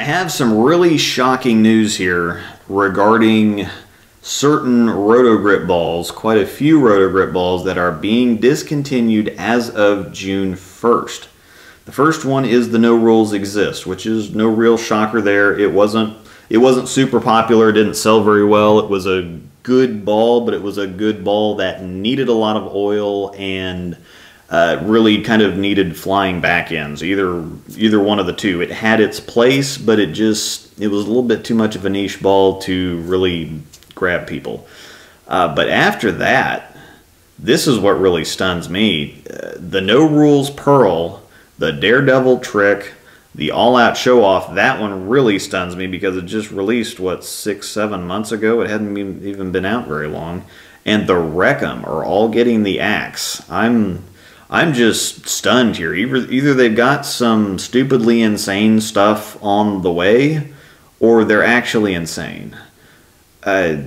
have some really shocking news here regarding certain Roto Grip balls, quite a few Roto Grip balls that are being discontinued as of June 1st. The first one is the No Rules Exist, which is no real shocker there. It wasn't super popular, it didn't sell very well. It was a good ball, but it was a good ball that needed a lot of oil and really kind of needed flying back ends, either one of the two. It had its place, but it was a little bit too much of a niche ball to really grab people. But after that, this is what really stuns me. The No Rules Pearl, the Daredevil Trick, the All Out Show Off, that one really stuns me because it just released, what, 6-7 months ago? It hadn't even been out very long. And the Wreck-'em are all getting the axe. I'm just stunned here. Either they've got some stupidly insane stuff on the way, or they're actually insane.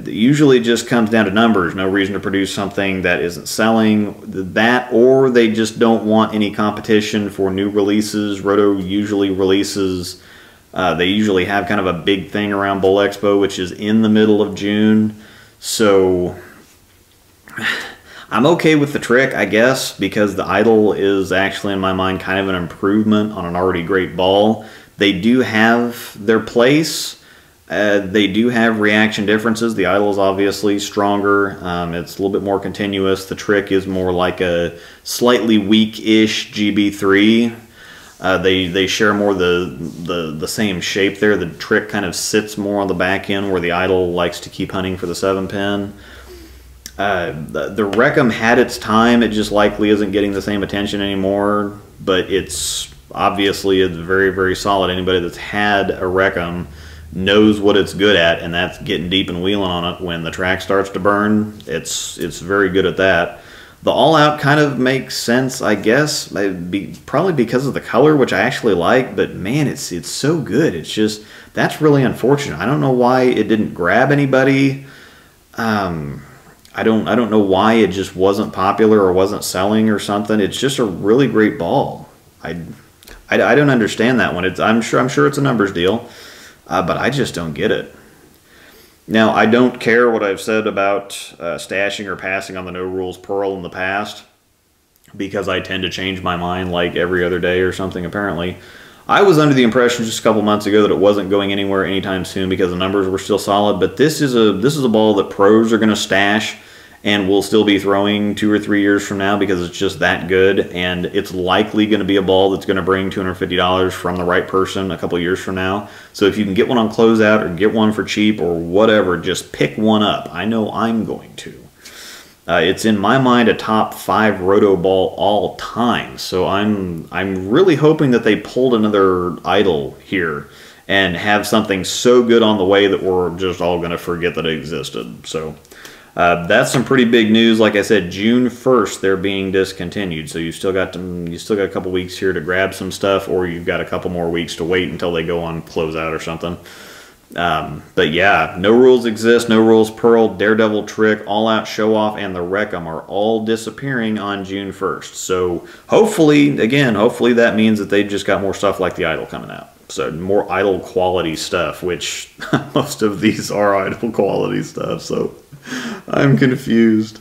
Usually it just comes down to numbers. No reason to produce something that isn't selling. That, or they just don't want any competition for new releases. Roto usually releases, they usually have kind of a big thing around Bowl Expo, which is in the middle of June. So I'm okay with the trick, I guess, because the idol is actually, in my mind, kind of an improvement on an already great ball. They do have their place. They do have reaction differences. The idol is obviously stronger. It's a little bit more continuous. The trick is more like a slightly weak-ish GB3. They share more the same shape there. The trick kind of sits more on the back end where the idol likes to keep hunting for the 7-pin. The Wreck-'em had its time. It just likely isn't getting the same attention anymore, but it's very, very solid. Anybody that's had a Wreck-'em knows what it's good at, and that's getting deep and wheeling on it when the track starts to burn. It's very good at that. The All Out kind of makes sense, I guess, probably because of the color, which I actually like, but man, it's so good. It's just, that's really unfortunate. I don't know why it didn't grab anybody. I don't know why it just wasn't popular or wasn't selling or something. It's just a really great ball. I don't understand that one. I'm sure it's a numbers deal. But I just don't get it. Now, I don't care what I've said about stashing or passing on the No Rules Pearl in the past, because I tend to change my mind like every other day or something, apparently. I was under the impression just a couple months ago that it wasn't going anywhere anytime soon because the numbers were still solid, but this is a ball that pros are going to stash and will still be throwing 2 or 3 years from now because it's just that good, and it's likely going to be a ball that's going to bring $250 from the right person a couple years from now. So if you can get one on closeout or get one for cheap or whatever, just pick one up. I know I'm going to. It's in my mind a top 5 Roto ball all time, so I'm really hoping that they pulled another idol here and have something so good on the way that we're just all going to forget that it existed. So that's some pretty big news. Like I said, June 1st they're being discontinued, so you still got a couple weeks here to grab some stuff, or you've got a couple more weeks to wait until they go on closeout or something. But yeah, No Rules Exist, No Rules Pearl, Daredevil Trick, All Out Show Off, and the Wreck-'em are all disappearing on June 1st. So hopefully that means that they've just got more stuff like the idol coming out. So more idol quality stuff, which most of these are idol quality stuff. So I'm confused.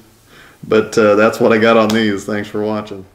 But that's what I got on these. Thanks for watching.